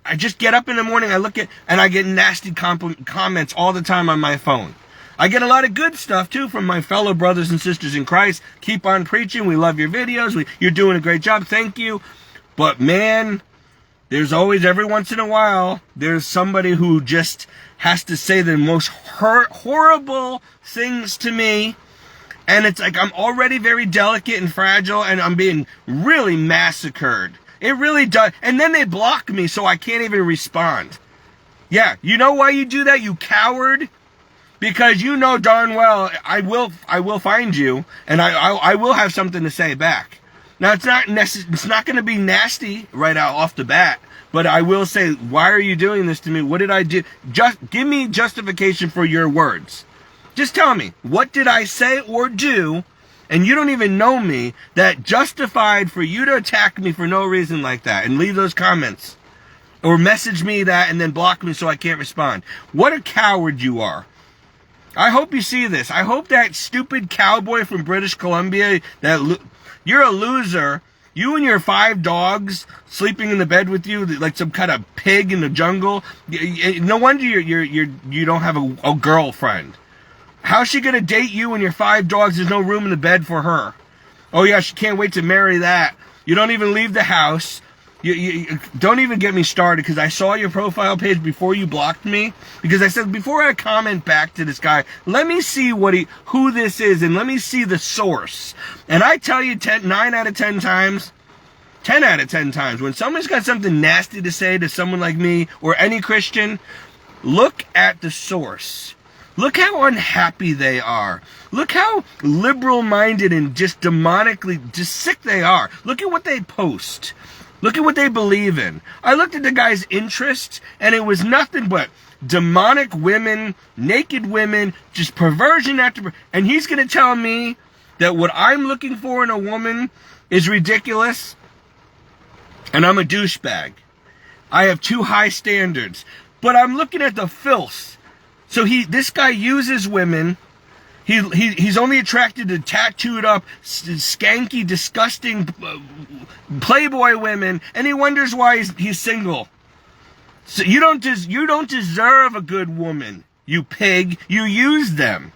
I just get up in the morning, I look at, and I get nasty comments all the time on my phone. I get a lot of good stuff, too, from my fellow brothers and sisters in Christ. Keep on preaching. We love your videos. You're doing a great job. Thank you. But, man, there's always, every once in a while, there's somebody who just has to say the most horrible things to me. And it's like I'm already very delicate and fragile, and I'm being really massacred. It really does. And then they block me so I can't even respond. Yeah, you know why you do that, you coward? Because you know darn well I will find you, and I will have something to say back. Now it's not going to be nasty right out off the bat, but I will say, why are you doing this to me? What did I do? Just give me justification for your words. Just tell me, what did I say or do? And you don't even know me, that justified for you to attack me for no reason like that and leave those comments. Or message me that and then block me so I can't respond. What a coward you are. I hope you see this. I hope that stupid cowboy from British Columbia, you're a loser. You and your 5 dogs sleeping in the bed with you like some kind of pig in the jungle. No wonder you don't have a girlfriend. How's she going to date you and your 5 dogs? There's no room in the bed for her. Oh, yeah, she can't wait to marry that. You don't even leave the house. You don't even get me started, because I saw your profile page before you blocked me. Because I said, before I comment back to this guy, let me see who this is, and let me see the source. And I tell you 9 out of 10 times, 10 out of 10 times, when someone's got something nasty to say to someone like me or any Christian, look at the source. Look how unhappy they are. Look how liberal-minded and just demonically just sick they are. Look at what they post. Look at what they believe in. I looked at the guy's interests, and it was nothing but demonic women, naked women, just perversion after... And he's going to tell me that what I'm looking for in a woman is ridiculous, and I'm a douchebag. I have too high standards. But I'm looking at the filth. So this guy uses women. He's only attracted to tattooed up, skanky, disgusting playboy women, and he wonders why he's single. So you don't deserve a good woman, you pig. You use them.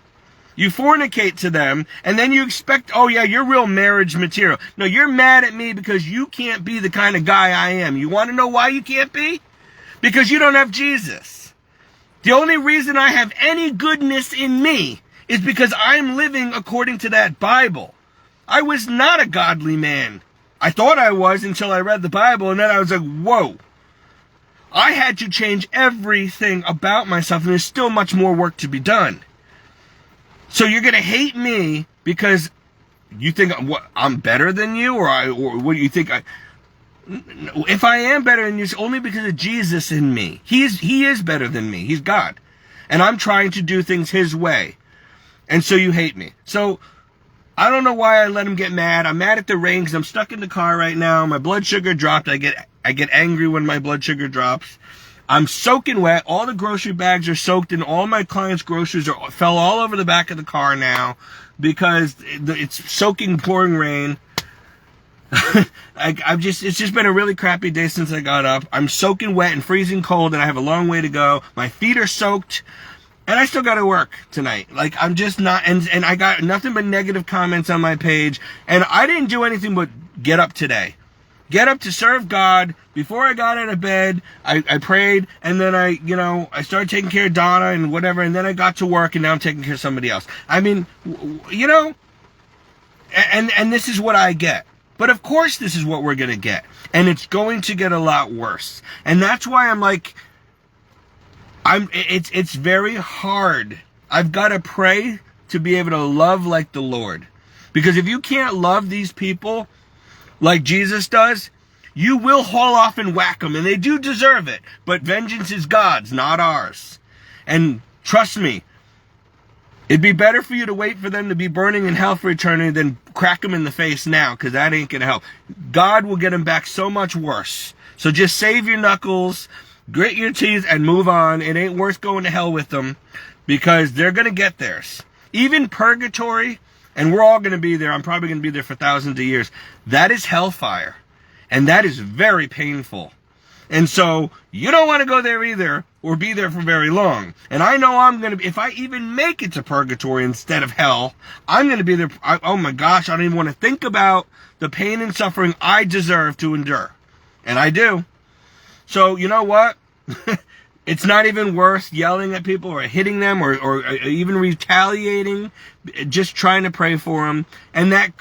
You fornicate to them, and then you expect, oh yeah, you're real marriage material. No, you're mad at me because you can't be the kind of guy I am. You want to know why you can't be? Because you don't have Jesus. The only reason I have any goodness in me is because I'm living according to that Bible. I was not a godly man. I thought I was until I read the Bible, and then I was like, whoa. I had to change everything about myself, and there's still much more work to be done. So you're going to hate me because you think I'm better than you, or what do you think if I am better than you, it's only because of Jesus in me. He is better than me. He's God. And I'm trying to do things his way. And so you hate me. So I don't know why I let him get mad. I'm mad at the rain because I'm stuck in the car right now. My blood sugar dropped. I get angry when my blood sugar drops. I'm soaking wet. All the grocery bags are soaked, and all my clients' groceries fell all over the back of the car now because it's soaking, pouring rain. It's just been a really crappy day since I got up. I'm soaking wet and freezing cold, and I have a long way to go. My feet are soaked, and I still got to work tonight. Like, I'm just not, and I got nothing but negative comments on my page, and I didn't do anything but get up today. Get up to serve God. Before I got out of bed, I prayed, and then I started taking care of Donna and whatever, and then I got to work, and now I'm taking care of somebody else. I mean, and this is what I get. But of course this is what we're going to get. And it's going to get a lot worse. And that's why I'm like, it's very hard. I've got to pray to be able to love like the Lord. Because if you can't love these people like Jesus does, you will haul off and whack them. And they do deserve it. But vengeance is God's, not ours. And trust me, it'd be better for you to wait for them to be burning in hell for eternity than crack them in the face now, because that ain't going to help. God will get them back so much worse. So just save your knuckles, grit your teeth, and move on. It ain't worth going to hell with them, because they're going to get theirs. Even purgatory, and we're all going to be there. I'm probably going to be there for thousands of years. That is hellfire. And that is very painful. And so you don't want to go there either, or be there for very long. And I know I'm going to, if I even make it to purgatory instead of hell, I'm going to be there. Oh my gosh, I don't even want to think about the pain and suffering I deserve to endure. And I do. So you know what? It's not even worth yelling at people or hitting them or even retaliating, just trying to pray for them. And that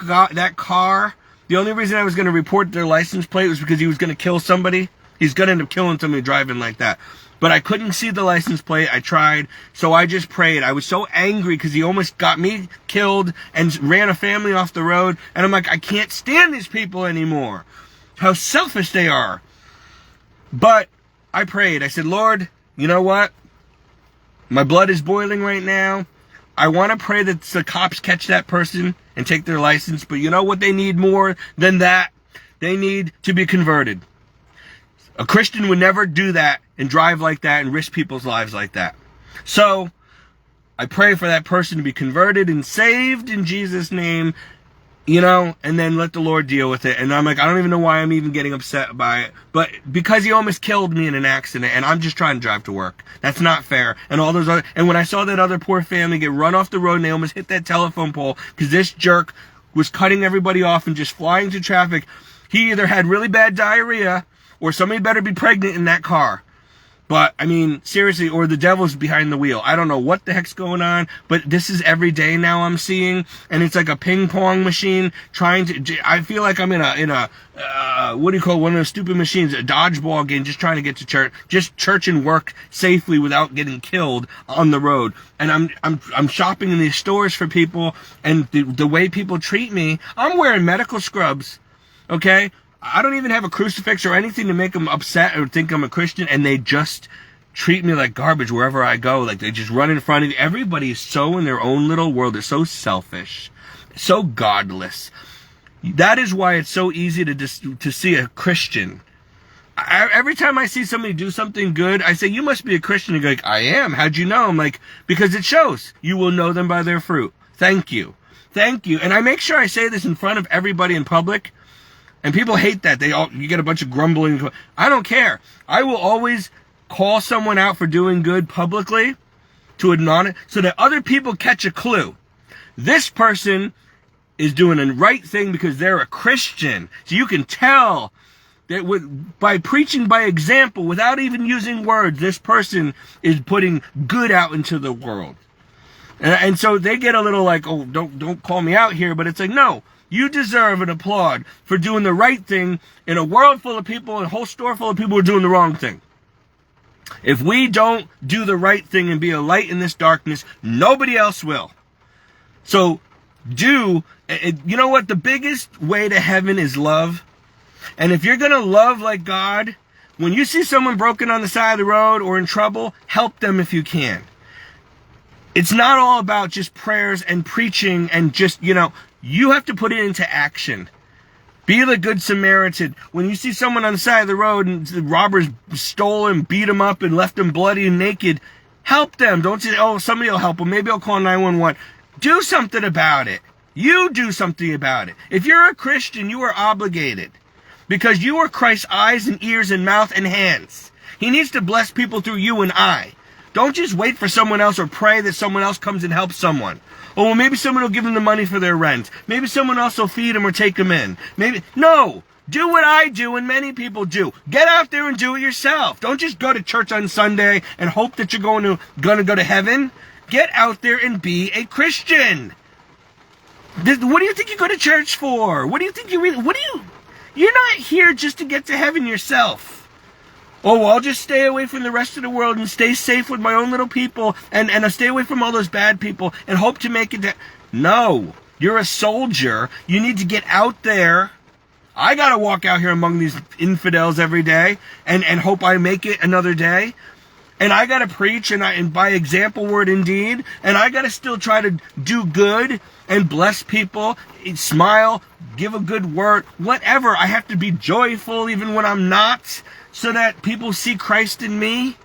car, the only reason I was going to report their license plate was because he was going to kill somebody. He's going to end up killing somebody driving like that. But I couldn't see the license plate. I tried. So I just prayed. I was so angry because he almost got me killed and ran a family off the road. And I'm like, I can't stand these people anymore. How selfish they are. But I prayed. I said, Lord, you know what? My blood is boiling right now. I want to pray that the cops catch that person and take their license. But you know what they need more than that? They need to be converted. A Christian would never do that and drive like that and risk people's lives like that. So I pray for that person to be converted and saved in Jesus' name, and then let the Lord deal with it. And I'm like, I don't even know why I'm even getting upset by it. But because he almost killed me in an accident, and I'm just trying to drive to work. That's not fair. And all those other, and when I saw that other poor family get run off the road and they almost hit that telephone pole because this jerk was cutting everybody off and just flying through traffic, he either had really bad diarrhea or somebody better be pregnant in that car. But, I mean, seriously, or the devil's behind the wheel. I don't know what the heck's going on, but this is every day now I'm seeing, and it's like a ping pong machine trying to, I feel like I'm in a what do you call it? One of those stupid machines, a dodgeball game, just trying to get to church, just church and work safely without getting killed on the road. And I'm shopping in these stores for people, and the way people treat me, I'm wearing medical scrubs, okay? I don't even have a crucifix or anything to make them upset or think I'm a Christian, and they just treat me like garbage wherever I go. Like, they just run in front of you. Everybody is so in their own little world. They're so selfish, so godless. That is why it's so easy to see a Christian. Every time I see somebody do something good, I say, you must be a Christian. And you're like, I am. How'd you know? I'm like, because it shows. You will know them by their fruit. Thank you. Thank you. And I make sure I say this in front of everybody in public. And people hate that. You get a bunch of grumbling. I don't care. I will always call someone out for doing good publicly to admonish so that other people catch a clue. This person is doing the right thing because they're a Christian. So you can tell that by preaching by example, without even using words, this person is putting good out into the world. And so they get a little like, oh, don't call me out here. But it's like, no. You deserve an applaud for doing the right thing in a world full of people, a whole store full of people who are doing the wrong thing. If we don't do the right thing and be a light in this darkness, nobody else will. So you know what? The biggest way to heaven is love. And if you're going to love like God, when you see someone broken on the side of the road or in trouble, help them if you can. It's not all about just prayers and preaching and just, you have to put it into action. Be the good Samaritan. When you see someone on the side of the road and the robbers stole him, beat him up, and left him bloody and naked, help them. Don't say, oh, somebody will help him. Maybe I'll call 911. Do something about it. You do something about it. If you're a Christian, you are obligated. Because you are Christ's eyes and ears and mouth and hands. He needs to bless people through you and I. Don't just wait for someone else or pray that someone else comes and helps someone. Oh, well, maybe someone will give them the money for their rent. Maybe someone else will feed them or take them in. No, do what I do and many people do. Get out there and do it yourself. Don't just go to church on Sunday and hope that you're going to go to heaven. Get out there and be a Christian. What do you think you go to church for? What do you think you're not here just to get to heaven yourself. Oh, well, I'll just stay away from the rest of the world and stay safe with my own little people and I'll stay away from all those bad people and hope to make it. No, you're a soldier. You need to get out there. I got to walk out here among these infidels every day and hope I make it another day. And I got to preach and by example, word indeed. And I got to still try to do good and bless people, smile, give a good word, whatever. I have to be joyful even when I'm not, so that people see Christ in me,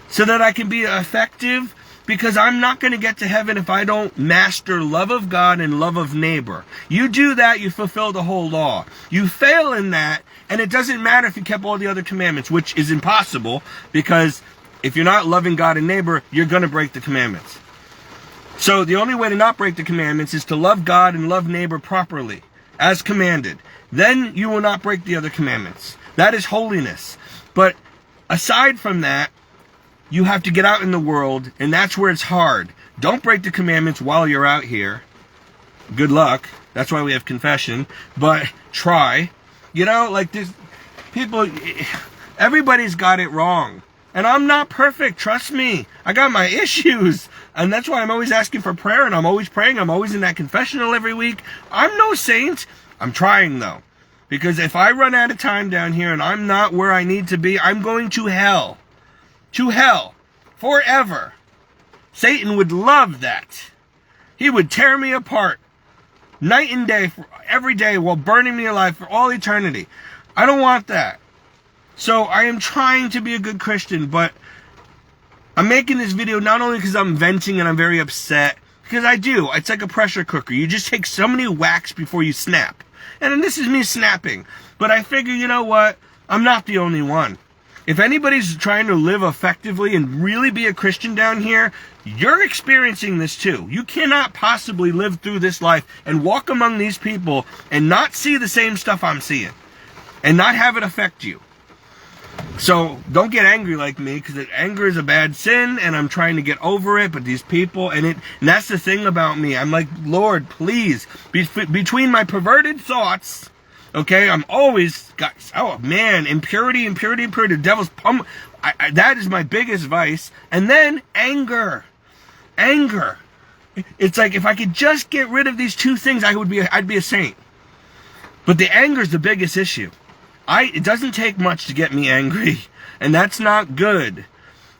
so that I can be effective, because I'm not going to get to heaven if I don't master love of God and love of neighbor. You do that, you fulfill the whole law. You fail in that, and it doesn't matter if you kept all the other commandments, which is impossible, because if you're not loving God and neighbor, you're going to break the commandments. So the only way to not break the commandments is to love God and love neighbor properly, as commanded. Then you will not break the other commandments. That is holiness. But aside from that, you have to get out in the world, and that's where it's hard. Don't break the commandments while you're out here. Good luck. That's why we have confession. But try. Like this, people, everybody's got it wrong. And I'm not perfect, trust me. I got my issues. And that's why I'm always asking for prayer, and I'm always praying. I'm always in that confessional every week. I'm no saint. I'm trying, though. Because if I run out of time down here and I'm not where I need to be, I'm going to hell. To hell. Forever. Satan would love that. He would tear me apart. Night and day, every day, while burning me alive for all eternity. I don't want that. So I am trying to be a good Christian, but I'm making this video not only because I'm venting and I'm very upset, because I do. It's like a pressure cooker. You just take so many whacks before you snap. And then this is me snapping. But I figure, you know what? I'm not the only one. If anybody's trying to live effectively and really be a Christian down here, you're experiencing this too. You cannot possibly live through this life and walk among these people and not see the same stuff I'm seeing. And not have it affect you. So don't get angry like me, because anger is a bad sin, and I'm trying to get over it. But these people, and that's the thing about me. I'm like, Lord, please, between my perverted thoughts, okay, I'm always got, oh man, impurity. The devil's that is my biggest vice. And then anger. It's like if I could just get rid of these two things, I'd be a saint. But the anger is the biggest issue. It doesn't take much to get me angry, and that's not good.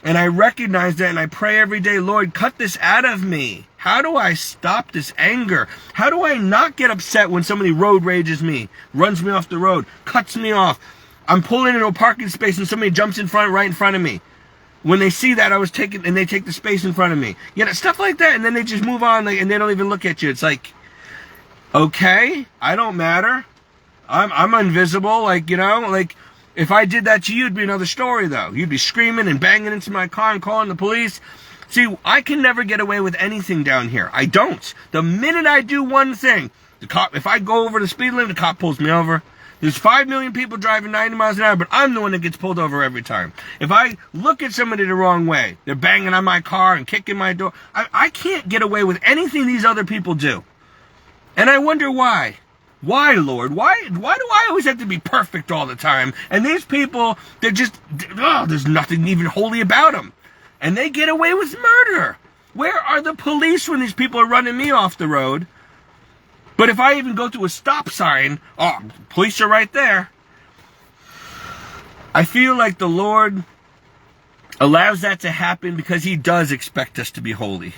And I recognize that, and I pray every day, Lord, cut this out of me. How do I stop this anger? How do I not get upset when somebody road rages me, runs me off the road, cuts me off? I'm pulling into a parking space and somebody jumps right in front of me. When they see that and they take the space in front of me. Stuff like that, and then they just move on, and they don't even look at you. It's like, okay, I don't matter. I'm invisible, like if I did that to you, it'd be another story, though. You'd be screaming and banging into my car and calling the police. See, I can never get away with anything down here. I don't. The minute I do one thing, if I go over the speed limit, the cop pulls me over. There's 5 million people driving 90 miles an hour, but I'm the one that gets pulled over every time. If I look at somebody the wrong way, they're banging on my car and kicking my door. I can't get away with anything these other people do. And I wonder why. Why, Lord? Why do I always have to be perfect all the time? And these people, there's nothing even holy about them. And they get away with murder. Where are the police when these people are running me off the road? But if I even go to a stop sign, police are right there. I feel like the Lord allows that to happen because he does expect us to be holy.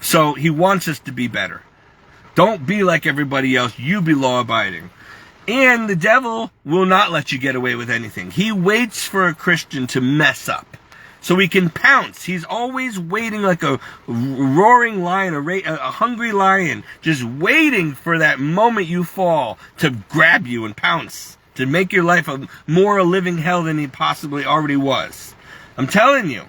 So he wants us to be better. Don't be like everybody else. You be law-abiding. And the devil will not let you get away with anything. He waits for a Christian to mess up so he can pounce. He's always waiting like a roaring lion, a hungry lion, just waiting for that moment you fall to grab you and pounce, to make your life more a living hell than he possibly already was. I'm telling you.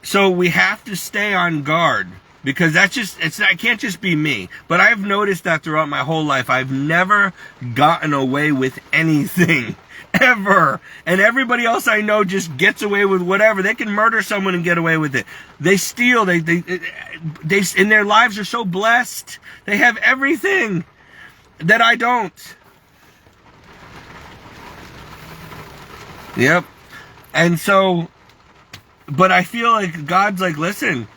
So we have to stay on guard. Because it can't just be me. But I've noticed that throughout my whole life. I've never gotten away with anything. Ever. And everybody else I know just gets away with whatever. They can murder someone and get away with it. They steal. They in their lives are so blessed. They have everything that I don't. Yep. And so, but I feel like God's like, listen,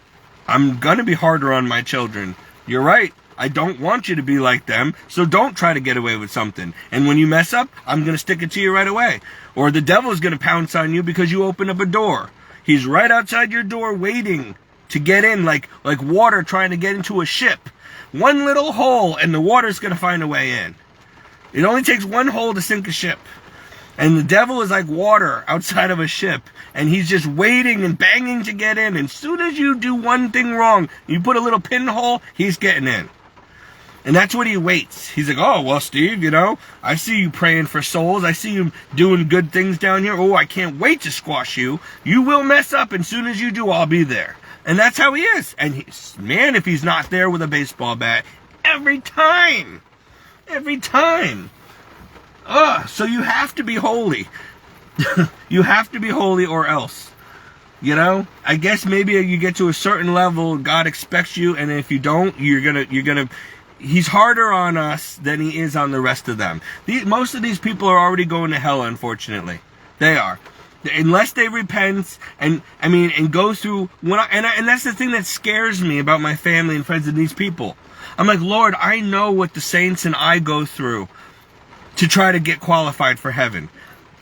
I'm going to be harder on my children. You're right. I don't want you to be like them, so don't try to get away with something. And when you mess up, I'm going to stick it to you right away. Or the devil's going to pounce on you because you open up a door. He's right outside your door waiting to get in, like water trying to get into a ship. One little hole, and the water's going to find a way in. It only takes one hole to sink a ship. And the devil is like water outside of a ship. And he's just waiting and banging to get in. And as soon as you do one thing wrong, you put a little pinhole, he's getting in. And that's what he waits. He's like, oh, well, Steve, I see you praying for souls. I see you doing good things down here. Oh, I can't wait to squash you. You will mess up. And as soon as you do, I'll be there. And that's how he is. And if he's not there with a baseball bat, every time. So you have to be holy. You have to be holy or else. I guess maybe you get to a certain level, God expects you, and if you don't, you're gonna he's harder on us than he is on the rest of them. Most of these people are already going to hell, unfortunately. They are. Unless they repent and go through and that's the thing that scares me about my family and friends and these people. I'm like, Lord, I know what the saints and I go through to try to get qualified for heaven.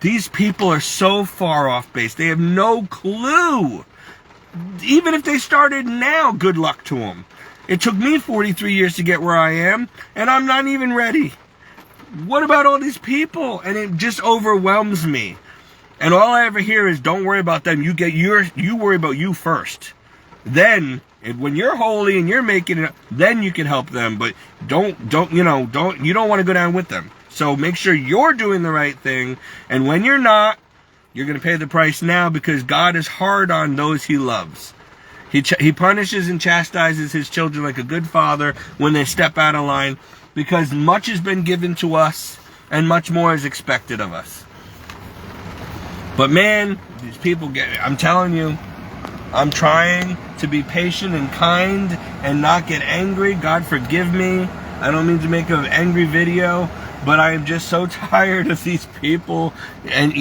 These people are so far off base. They have no clue. Even if they started now, good luck to them. It took me 43 years to get where I am, and I'm not even ready. What about all these people? And it just overwhelms me. And all I ever hear is, don't worry about them. You worry about you first. Then, when you're holy and you're making it, then you can help them. But you don't want to go down with them. So make sure you're doing the right thing. And when you're not, you're going to pay the price now, because God is hard on those he loves. He punishes and chastises his children like a good father when they step out of line, because much has been given to us and much more is expected of us. But man, these people I'm telling you, I'm trying to be patient and kind and not get angry. God forgive me. I don't mean to make an angry video, but I am just so tired of these people. And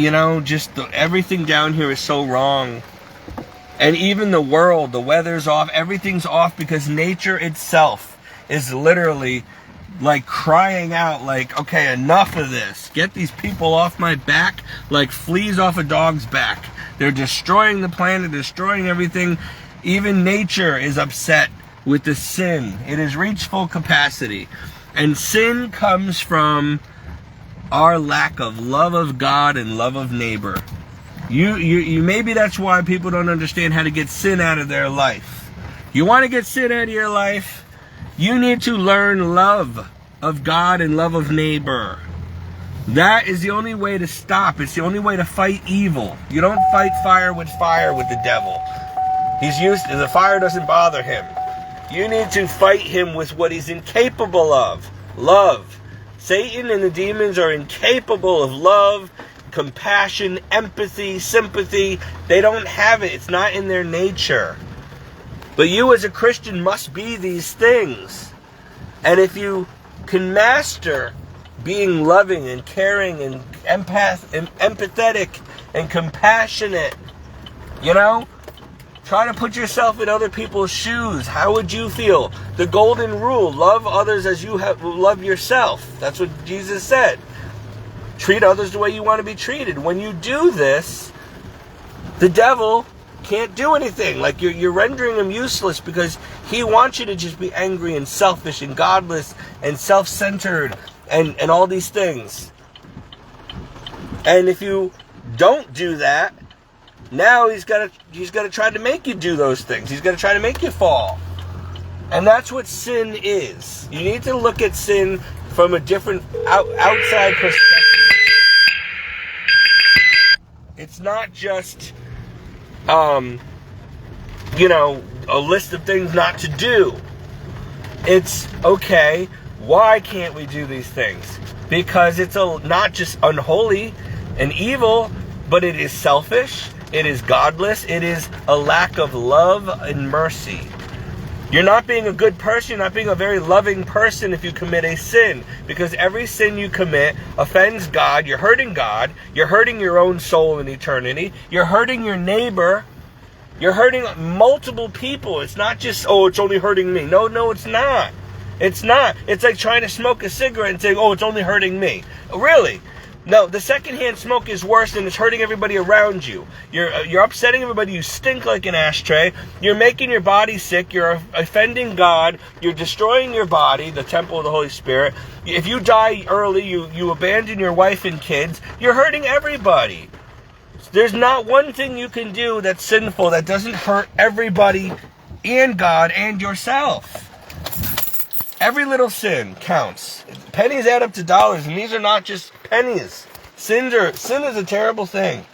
just everything down here is so wrong. And even the world, the weather's off, everything's off because nature itself is literally like crying out like, okay, enough of this. Get these people off my back like fleas off a dog's back. They're destroying the planet, destroying everything. Even nature is upset with the sin. It has reached full capacity. And sin comes from our lack of love of God and love of neighbor. You maybe that's why people don't understand how to get sin out of their life. You want to get sin out of your life? You need to learn love of God and love of neighbor. That is the only way to stop. It's the only way to fight evil. You don't fight fire with the devil. The fire doesn't bother him. You need to fight him with what he's incapable of. Love. Satan and the demons are incapable of love, compassion, empathy, sympathy. They don't have it. It's not in their nature. But you as a Christian must be these things. And if you can master being loving and caring and empathetic and compassionate, try to put yourself in other people's shoes. How would you feel? The golden rule, love others as you love yourself. That's what Jesus said. Treat others the way you want to be treated. When you do this, the devil can't do anything. Like you're rendering him useless because he wants you to just be angry and selfish and godless and self-centered and all these things. And if you don't do that, now he's got to try to make you do those things. He's going to try to make you fall. And that's what sin is. You need to look at sin from a different outside perspective. It's not just a list of things not to do. It's, okay, why can't we do these things? Because it's not just unholy and evil, but it is selfish, it is godless, it is a lack of love and mercy. You're not being a good person, you're not being a very loving person if you commit a sin. Because every sin you commit offends God, you're hurting your own soul in eternity, you're hurting your neighbor, you're hurting multiple people. It's not just, it's only hurting me. No, it's not. It's not. It's like trying to smoke a cigarette and saying, it's only hurting me. Really? No, the secondhand smoke is worse and it's hurting everybody around you. You're upsetting everybody. You stink like an ashtray. You're making your body sick. You're offending God. You're destroying your body, the temple of the Holy Spirit. If you die early, you abandon your wife and kids. You're hurting everybody. There's not one thing you can do that's sinful that doesn't hurt everybody and God and yourself. Every little sin counts. Pennies add up to dollars, and these are not just pennies. Sin is a terrible thing.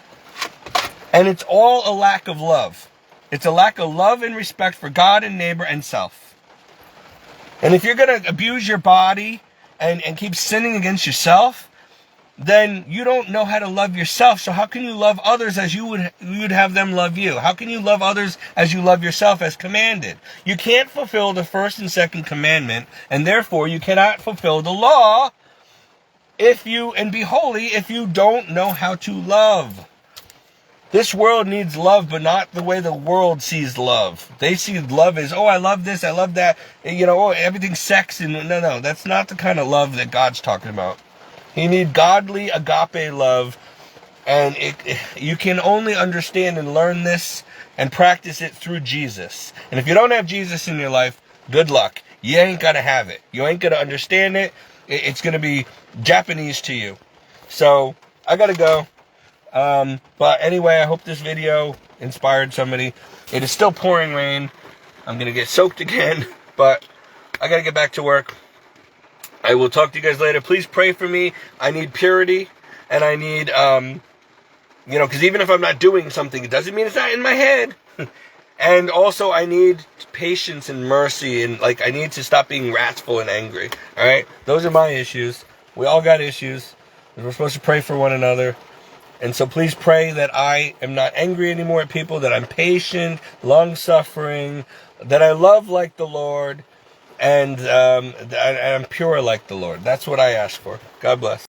And it's all a lack of love. It's a lack of love and respect for God and neighbor and self. And if you're going to abuse your body and keep sinning against yourself, then you don't know how to love yourself. So how can you love others as you would have them love you? How can you love others as you love yourself as commanded? You can't fulfill the first and second commandment, and therefore you cannot fulfill the law and be holy if you don't know how to love. This world needs love, but not the way the world sees love. They see love as, I love this, I love that, everything's sex, and no, that's not the kind of love that God's talking about. You need godly agape love, and you can only understand and learn this and practice it through Jesus. And if you don't have Jesus in your life, good luck. You ain't gonna have it. You ain't gonna understand it. It's gonna be Japanese to you. So I gotta go. But anyway, I hope this video inspired somebody. It is still pouring rain. I'm gonna get soaked again, but I gotta get back to work. I will talk to you guys later. Please pray for me. I need purity, and I need, because even if I'm not doing something, it doesn't mean it's not in my head. And also, I need patience and mercy, and I need to stop being wrathful and angry. All right, those are my issues. We all got issues. We're supposed to pray for one another, And so please pray that I am not angry anymore at people, that I'm patient, long-suffering, that I love like the Lord, and I'm pure like the Lord. That's what I ask for. God bless.